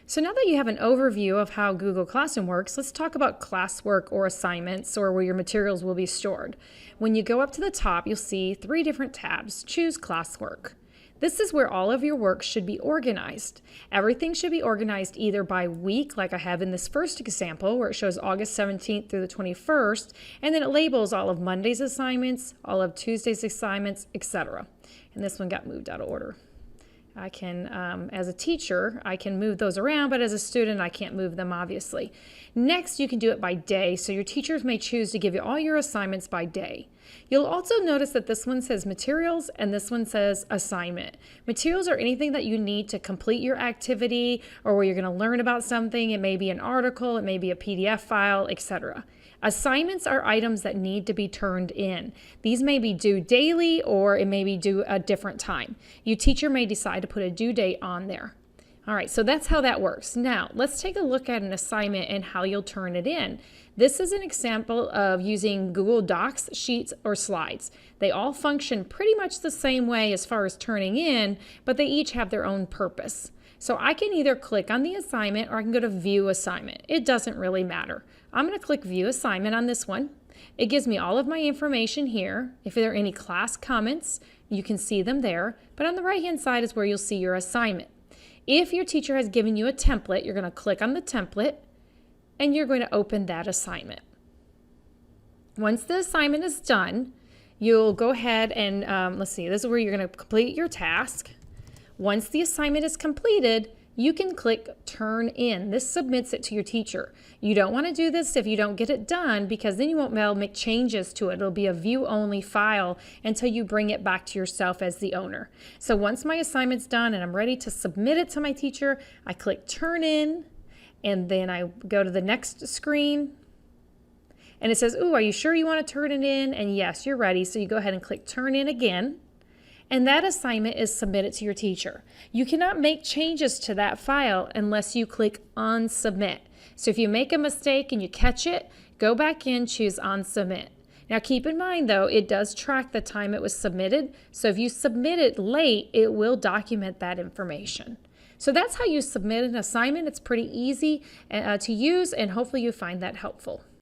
So now that you have an overview of how Google Classroom works, let's talk about classwork or assignments or where your materials will be stored. When you go up to the top, you'll see 3 different tabs. Choose classwork. This is where all of your work should be organized. Everything should be organized either by week, like I have in this first example, where it shows August 17th through the 21st, and then it labels all of Monday's assignments, all of Tuesday's assignments, etc. And this one got moved out of order. I can, as a teacher, I can move those around, but as a student, I can't move them, obviously. Next, you can do it by day, so your teachers may choose to give you all your assignments by day. You'll also notice that this one says materials and this one says assignment. Materials are anything that you need to complete your activity or where you're going to learn about something. It may be an article, it may be a PDF file, etc. Assignments are items that need to be turned in. These may be due daily or it may be due a different time. Your teacher may decide to put a due date on there. All right, so that's how that works. Now, let's take a look at an assignment and how you'll turn it in. This is an example of using Google Docs, Sheets, or Slides. They all function pretty much the same way as far as turning in, but they each have their own purpose. So I can either click on the assignment or I can go to View Assignment. It doesn't really matter. I'm going to click View Assignment on this one. It gives me all of my information here. If there are any class comments, you can see them there. But on the right-hand side is where you'll see your assignment. If your teacher has given you a template, you're going to click on the template and you're going to open that assignment. Once the assignment is done, you'll go ahead and, let's see, this is where you're going to complete your task. Once the assignment is completed, you can click Turn In. This submits it to your teacher. You don't want to do this if you don't get it done because then you won't be able to make changes to it. It'll be a view-only file until you bring it back to yourself as the owner. So once my assignment's done and I'm ready to submit it to my teacher, I click Turn In, and then I go to the next screen. And it says, ooh, are you sure you want to turn it in? And yes, you're ready. So you go ahead and click Turn In again. And that assignment is submitted to your teacher. You cannot make changes to that file unless you click on Submit. So if you make a mistake and you catch it, go back in, choose on Submit. Now keep in mind though, it does track the time it was submitted. So if you submit it late, it will document that information. So that's how you submit an assignment. It's pretty easy to use and hopefully you find that helpful.